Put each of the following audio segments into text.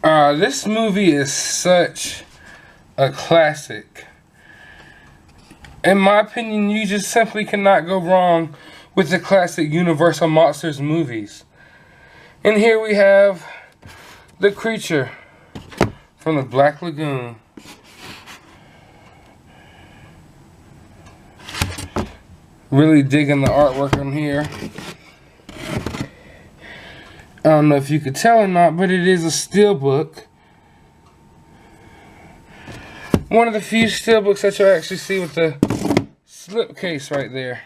This movie is such a classic. In my opinion, you just simply cannot go wrong with the classic Universal Monsters movies. And here we have the creature from the Black Lagoon. Really digging the artwork on here. I don't know if you could tell or not, but it is a steelbook. One of the few steelbooks that you'll actually see with the slipcase right there.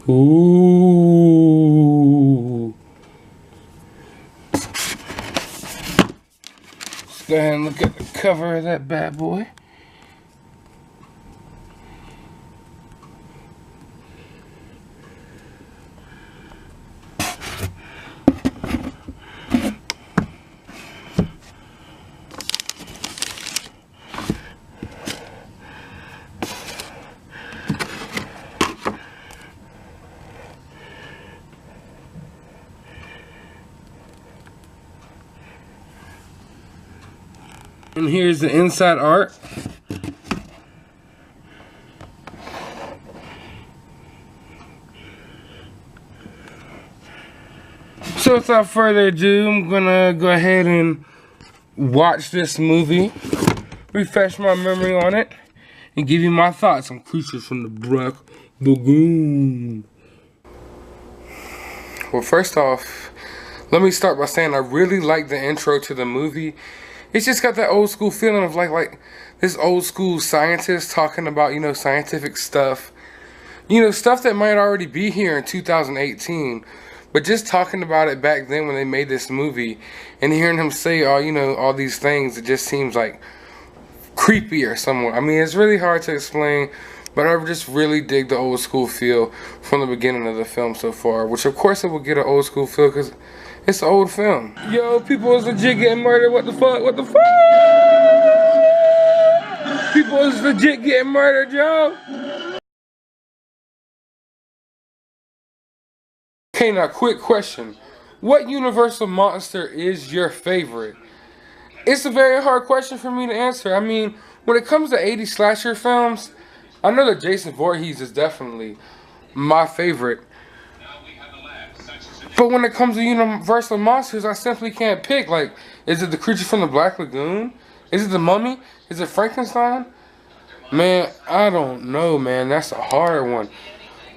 Ooh. Let's go ahead and look at the cover of that bad boy. And here's the inside art. So without further ado, I'm gonna go ahead and watch this movie, refresh my memory on it, and give you my thoughts on Creatures from the Black Lagoon. Well, first off, let me start by saying I really like the intro to the movie. It's just got that old school feeling of like this old school scientist talking about, you know, scientific stuff. You know, stuff that might already be here in 2018. But just talking about it back then when they made this movie and hearing him say all, you know, all these things, it just seems like creepy or somewhat. I mean, it's really hard to explain, but I just really dig the old school feel from the beginning of the film so far. Which, of course, it will get an old school feel because it's an old film. Yo, people is legit getting murdered. What the fuck? What the fuck? People is legit getting murdered, yo. Okay, now quick question. What Universal monster is your favorite? It's a very hard question for me to answer. I mean, when it comes to 80s slasher films, I know that Jason Voorhees is definitely my favorite. But when it comes to Universal monsters, I simply can't pick. Like, is it the Creature from the Black Lagoon? Is it the Mummy? Is it Frankenstein? Man, I don't know, man. That's a hard one.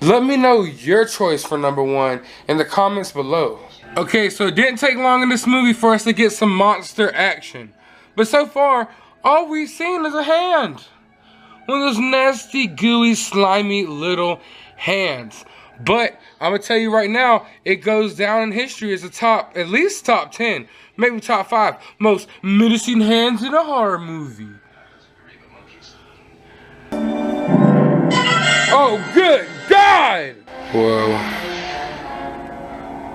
Let me know your choice for number one in the comments below. Okay, so it didn't take long in this movie for us to get some monster action. But so far, all we've seen is a hand. One of those nasty, gooey, slimy little hands. But I'm gonna tell you right now, it goes down in history as a top, at least top 10, maybe top 5 most menacing hands in a horror movie. Oh, good God! Whoa.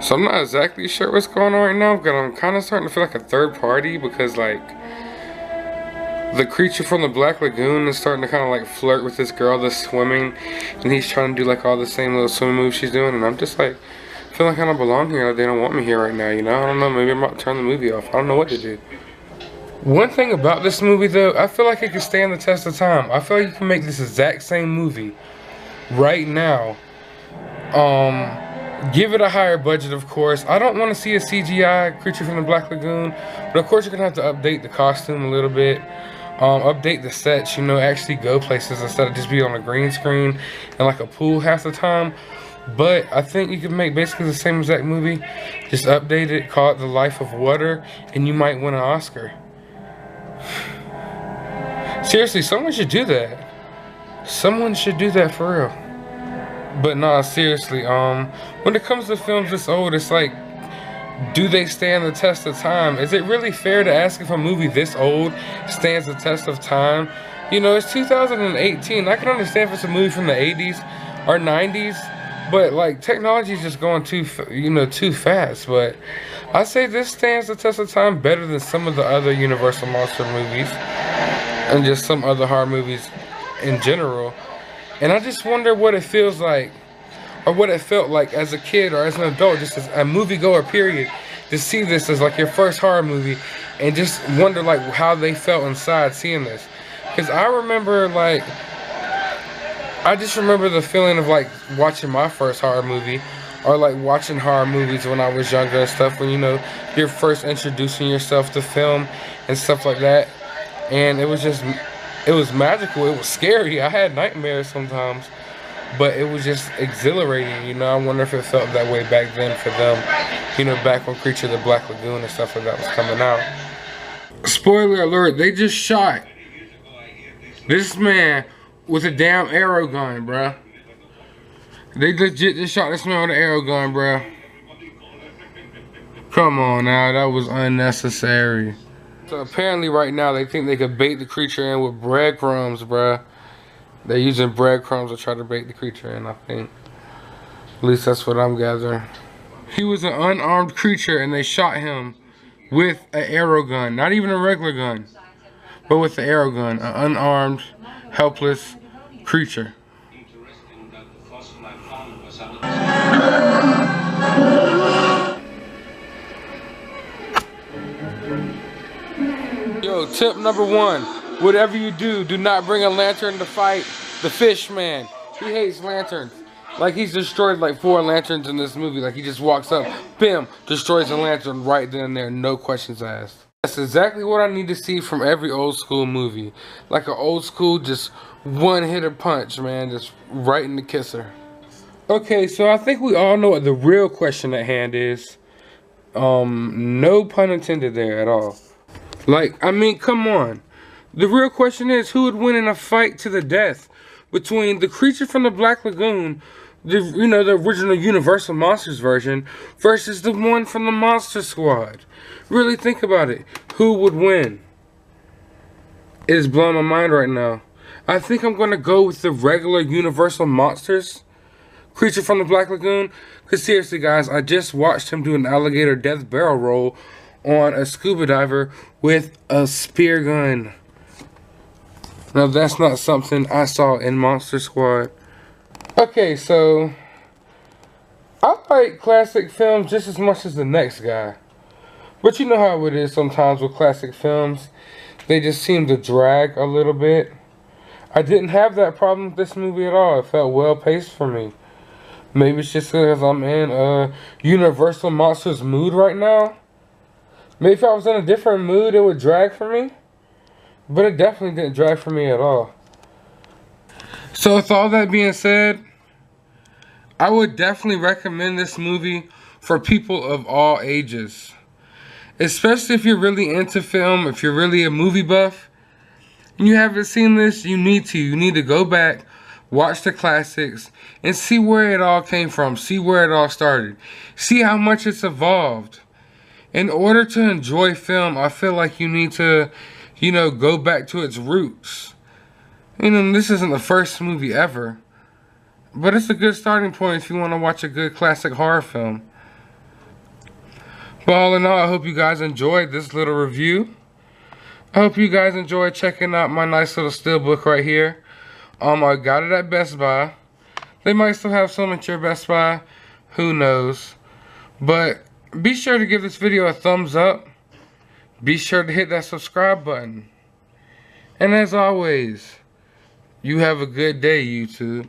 So I'm not exactly sure what's going on right now, but I'm kind of starting to feel like a third party because, like, the Creature from the Black Lagoon is starting to kind of like flirt with this girl that's swimming, and he's trying to do like all the same little swimming moves she's doing, and I'm just like, feel like I don't belong here. Like, they don't want me here right now, you know? I don't know, maybe I'm about to turn the movie off. I don't know what to do. One thing about this movie though, I feel like it can stand the test of time. I feel like you can make this exact same movie right now. Give it a higher budget, of course. I don't want to see a CGI Creature from the Black Lagoon, but of course you're gonna have to update the costume a little bit. Update the sets, you know, actually go places instead of just be on a green screen and like a pool half the time. But I think you can make basically the same exact movie, just update it, call it The Life of Water, and you might win an Oscar. Seriously, someone should do that. Someone should do that for real. But nah, seriously, when it comes to films this old, it's like, do they stand the test of time? Is it really fair to ask if a movie this old stands the test of time? You know, it's 2018. I can understand if it's a movie from the 80s or 90s, but like technology is just going too fast. But I say this stands the test of time better than some of the other Universal monster movies and just some other horror movies in general. And I just wonder what it feels like or what it felt like as a kid or as an adult, just as a moviegoer period, to see this as like your first horror movie and just wonder like how they felt inside seeing this. Because I remember like, I just remember the feeling of like watching my first horror movie, or like watching horror movies when I was younger and stuff, when, you know, you're first introducing yourself to film and stuff like that. And it was just, it was magical. It was scary. I had nightmares sometimes, but it was just exhilarating. You know, I wonder if it felt that way back then for them, you know, back when Creature of the Black Lagoon and stuff like that was coming out. Spoiler alert, they just shot this man with a damn arrow gun, bruh. They legit just shot this man with an arrow gun, bruh. Come on now, that was unnecessary. So apparently right now they think they could bait the creature in with breadcrumbs, bruh. They're using breadcrumbs to try to bait the creature in, I think. At least that's what I'm gathering. He was an unarmed creature and they shot him with an arrow gun. Not even a regular gun, but with the arrow gun. An unarmed, helpless creature. Yo, tip number 1. Whatever you do, do not bring a lantern to fight the fish man. He hates lanterns. Like, he's destroyed like 4 lanterns in this movie. Like, he just walks up, bam, destroys a lantern right then and there, no questions asked. That's exactly what I need to see from every old school movie. Like an old school, just one-hitter punch, man, just right in the kisser. Okay, so I think we all know what the real question at hand is. No pun intended there at all. Like, I mean, come on. The real question is, who would win in a fight to the death between the Creature from the Black Lagoon, the original Universal Monsters version, versus the one from the Monster Squad? Really think about it. Who would win? It is blowing my mind right now. I think I'm going to go with the regular Universal Monsters Creature from the Black Lagoon. Because seriously, guys, I just watched him do an alligator death barrel roll on a scuba diver with a spear gun. Now, that's not something I saw in Monster Squad. Okay, so I like classic films just as much as the next guy. But you know how it is sometimes with classic films. They just seem to drag a little bit. I didn't have that problem with this movie at all. It felt well paced for me. Maybe it's just because I'm in a Universal Monsters mood right now. Maybe if I was in a different mood, it would drag for me. But it definitely didn't drag for me at all. So with all that being said, I would definitely recommend this movie for people of all ages. Especially if you're really into film, if you're really a movie buff, and you haven't seen this, you need to. You need to go back, watch the classics, and see where it all came from. See where it all started. See how much it's evolved. In order to enjoy film, I feel like you need to, go back to its roots. This isn't the first movie ever, but it's a good starting point if you want to watch a good classic horror film. But all in all, I hope you guys enjoyed this little review. I hope you guys enjoyed checking out my nice little steelbook right here. I got it at Best Buy. They might still have some at your Best Buy. Who knows? But be sure to give this video a thumbs up. Be sure to hit that subscribe button. And as always, you have a good day, YouTube.